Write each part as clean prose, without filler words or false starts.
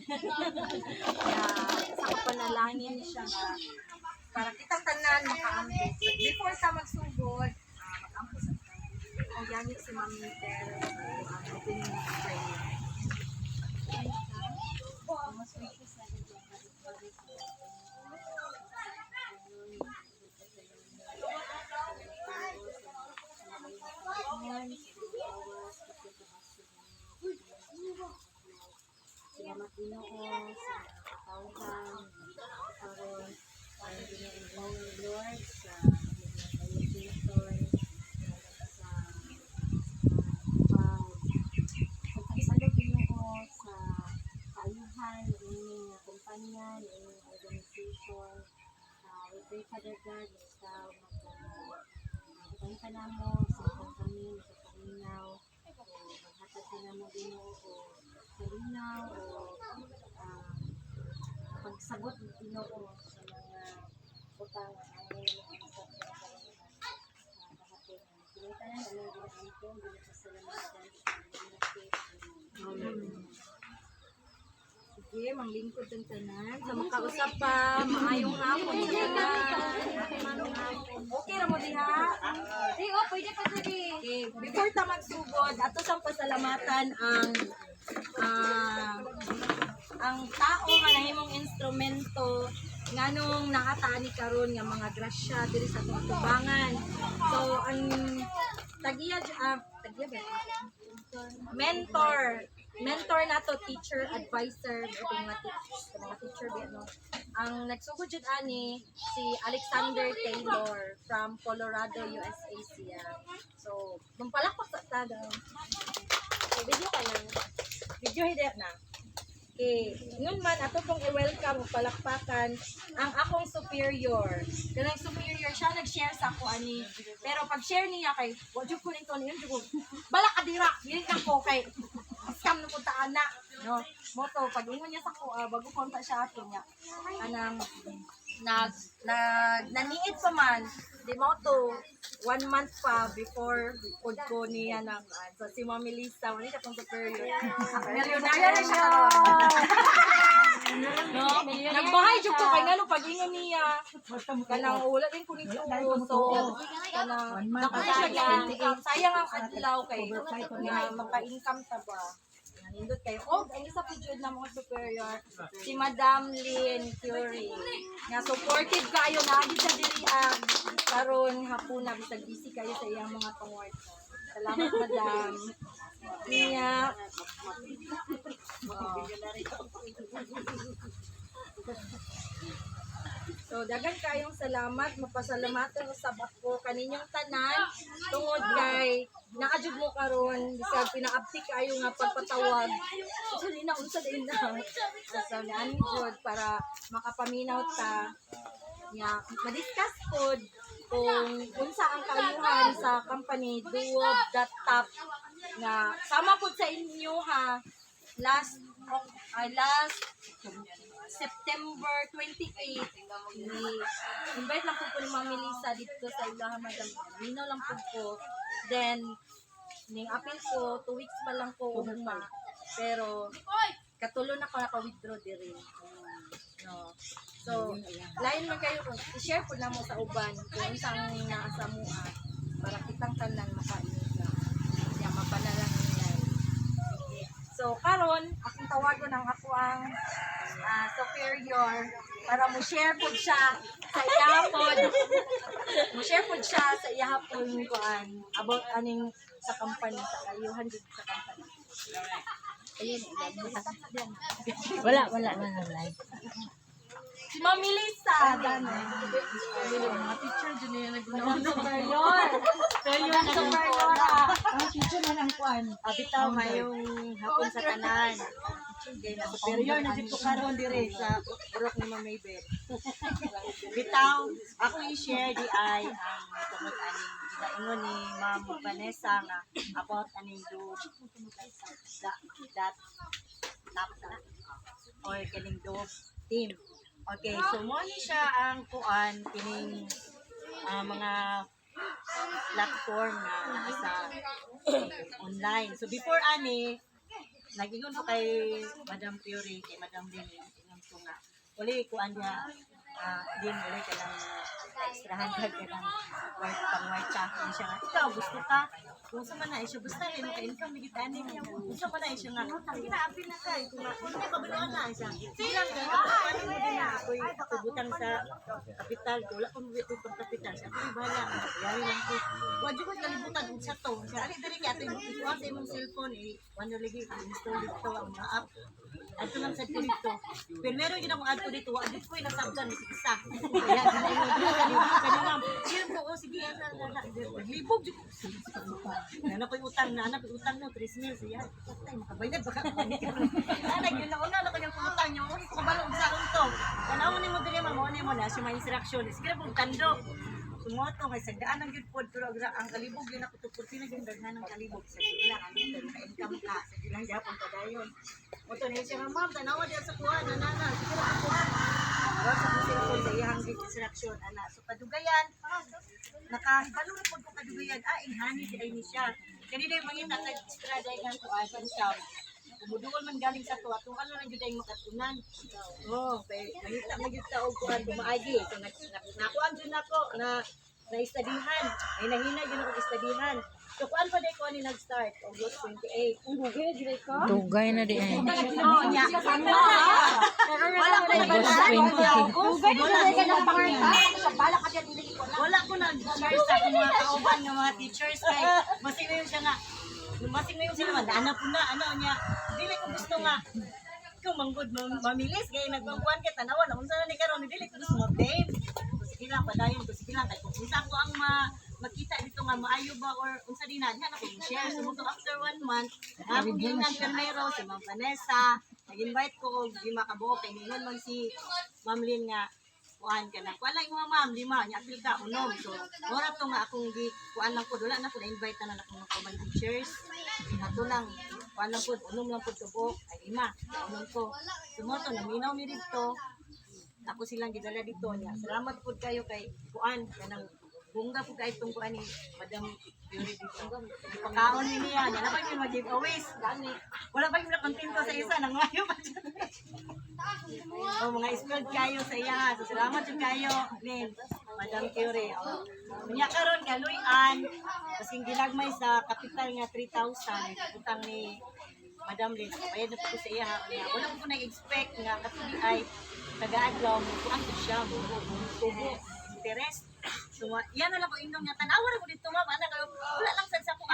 Kaya sa kapanalangin siya nga para kitang tanan makaampo. Before sa magsugod, mag-ampo sa o yan si Mami Ter, ang opening ng prayer. Salamat Ginoo sa katawhan, karon ang Ginoo Lord sa meditation, sa pagkasalo Ginoo sa kaayuhan ng inyong kumpanya, ng inyong organization. We pray Father God na ikaw magpangita na mo sa itong kami, magpapaminaw, o maghatag ka na mo Ginoo o kalinaw o pagsagot Ginoo sa mga utang ang inyong sa kahapon. Pinita na namin ginaan ko, ginapasalamat sige, manglingkod ng tanan. Sa makausap pa, maayong hapon sa tanan. Okay na mo diha? Pwede pa dali. Okay, before ta magsugod, ato sang pasalamatan ang tao nga nahimong instrumento nganong nakataani karon nga mga grasya diri sa atong tubangan. So ang tagiya mentor nato, teacher, advisor, mga teacher ano. Ang nagsugod jud ani si Alexander Taylor from Colorado, USA siya. So, mampalakpak sa tada. Video ka na. Video hider na. Okay, ngun man ato pong i-welcome ug palakpakan ang akong superior. Kanang superior siya nag-share sa ako ani. Pero pag share niya kay wa jud ko nito niyon jud. Bala ka dira, dili na ko kay scam na punta ana, no. Moto pag ingon niya sa ko bago konta siya ato niya. Anang naniid pa man di mo to 1 month pa before pod ko niya nang so si Mami Lisa wala siya pang superior. Milyonaryo na siya. No, nagbahay jud ko kay ngano pag-ingon niya. Kanang wala din ko nito. So kanang nakita siya sayang ang adlaw kay nga maka-income ta ba. Nindot kayo. Ang isa po dyan na mga superior, si Madam Lynn Curie. Nga supportive kayo na agad sa dirian. Karon hapon na, bisag busy kayo sa iyang mga pangward. Salamat, Madam. Niya. So, dagan kayong salamat, mapasalamatan sa bako kaninyong tanan tungod kay nakajud mo karon bisag pinaabti kayo nga pagpatawag. So, di na unsa din na. So, naan jud para makapaminaw ta nya ma-discuss pod kung unsa ang kaayuhan sa company Duob.top nga sama pod sa inyo ha last September 28 invite lang po ni Mami Lisa dito sa ilaha Madam. Lino lang po. Then ning apil ko 2 weeks pa lang ko ugma. Pero katulo na ko naka-withdraw diri. No. So, lain man kayo kung i-share po na mo sa uban kung unsang naasa mo para kitang tanan makainga. Kaya mapanalangin yan. So, karon akong tawagon ang ako ang superior para mo share po siya sa iyahapon. Mo share po siya sa iyahapon kuan about aning sa company sa kayuhan dito sa company. Ayun, wala live. Si Mami Lisa, dano. Mga teacher dyan na yung nagbunaw. Superior. Superior. Ang teacher man ang kuan. Bitaw ngayong hapon sa tanan. Superior na dito karon dire sa burok ni Ma'am Maybet. Bitaw, ako i-share di ay ang tungod aning ginaingon ni Ma'am Vanessa nga about aning that or kaning Duob team. Okay, so mo ni siya ang kuan kining mga platform na nasa online. So before ani Nagingon ko kay Madam Fury, kay Madam Lily, ingon ko nga, uli ko anya, din uli ka lang extra 100 ka lang pang-white chocolate siya nga. Ikaw, gusto ka? Kung sa man na siya, basta rin ka income, nagitanin niya. Gusto ko na siya nga, kinaapin na tayo, kung hindi ka baluan na siya. Silang ka, paano mo din na ako'y butang sa kapital ko, wala ko mo ito pang kapital, siya ako'y bahala, yari lang ko. Wadyo ko kalibutan sa to, siya, ali dali ka, ito yung mong cellphone, wano lagi, install dito ang mga app. Ato lang sa dito. Pero meron yun akong ato dito, adit ko yung nasabdan, isa. Kaya, kanina, sino po, sige, libog, anak ko yung utang mo, 3 mil, siya, patay, makabayad, baka anak, yun na una, ako yung utang niyo, ako kabalong sa akong to. Kanaon ni mo din, mamunin mo na, siya may instruction, sige na pong kando. Sumoto, kay sagdaan ang good food, pero ang kalibog, yun ako tukurti na yung daghan ng kalibog. Sa ilang, pero ka-income ka, sa ilang Japon ka dayon. Moto na siya nga, ma'am, tanawa din sa kuha, nanana, sige na ako. Wala sa kong cellphone sa iyang instruction, anak. So, padugayan, nakahibalo na po kong padugayan, inghani di ay ni siya. Kanina yung mangita, extra dahil nga ko, siya. Bumudungol man galing sa to, atong ano lang yun ay makatunan. Manita man yun sa kuhan bumaagi. So, nakuan dyan ako na istadihan. Ay nahina yun ako istadihan. So, kuan pa day ko ni nag-start, August 28. Dugay, dire ko? Dugay na di ay. Wala ko na August 28. Dugay na sa ka ng pangarta. Sa bala ka dyan nilagi ko na. wala ko nag-share sa akong mga kauban ng mga teachers kay masing na yun siya nga masing na yun sila madana po na ano niya dili ko gusto nga ikaw manggod mamilis kaya nagpangkuhan ka tanawa na unsa na ni karon dili ko gusto mag-babe sige lang padayon ko sige lang kay kung unsa ko ang makita dito nga maayo ba or unsa din na ako i-share so after 1 month ako din ang Carmero si Ma'am Vanessa nag-invite ko di makabuo kay ningon man si Ma'am Lynn nga kuan ka na. Kuan lang yung ma'am, 5, nya apil ka unom. So, ora to nga akong gi kuan lang ko wala na ko na-invite na ako ng common teachers. Ato lang kuan lang pud unom lang pud tubo ay 5. Unom ko. Sumoto na minaw mi dito. Ako silang gidala dito niya. Salamat pud kayo kay kuan kanang bunga pud kay itong kuan ni Madam Yuri dito. Pagkaon ni niya, na pa yung mag-giveaways. Gani. Wala pa yung nakontento sa isa nang ngayo pa. Mga spelled kayo sa iya. So, salamat yung kayo, Lynn, Madam Curie. Kanya karon galuyan, kasing ginagmay sa kapital nga 3,000, utang ni Madam Lynn. Bayad na po sa iya. Wala ko na-expect nga katuloy ay taga-adlaw mo. Kuan ko siya, tubo, interest. So, yan na lang ko indong nga tanawa na ko dito ma'am. Ana kayo, wala lang sa ko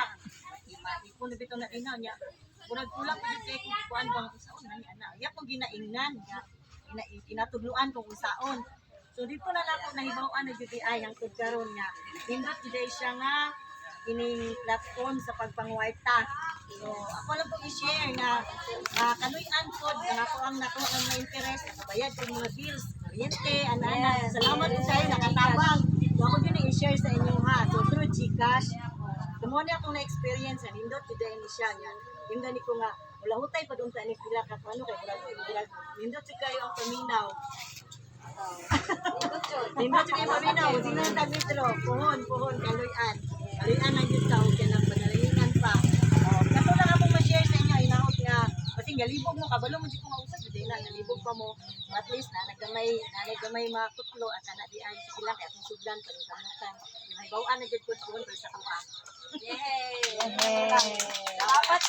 ipon na bitaw na inaw niya. Kulang ko dito kung kuan bang usaon na niya na. Yan ko ginaingnan nga inatudluan kung usaon. So dito na lang ko nahibaw-an na GTI ang tud karon nga. Indot today siya nga ining platform sa pagpangwarta. So ako lang po i-share nga kanuy-an pod nga ako ang nakuha ang mga interest nakabayad kay mga bills, kuryente, ana-ana. Salamat po sa inyo nakatabang. So ako din i-share sa inyo ha. So through GCash, tumuha na akong na-experience and indot today ni siya nga. Yung gani ko nga wala hutay pa doon sa ni pila ka ano kay wala nindot si kayo ang paminaw. Nindot si kayo paminaw, sino ang tagmitro? Puhon, kaluyan ang yun tao, kaya nang panalingan pa. Kaso lang akong ma-share sa inyo, inaot nga, kasi galibog mo, kabalo mo di ko mausap, hindi na, galibog pa mo, at least na, nagdamay mga kutlo, at nanadian, sige lang, kaya kung sudlan, parang kamutan. May bawaan na dyan po sa kuha. Yay! Salamat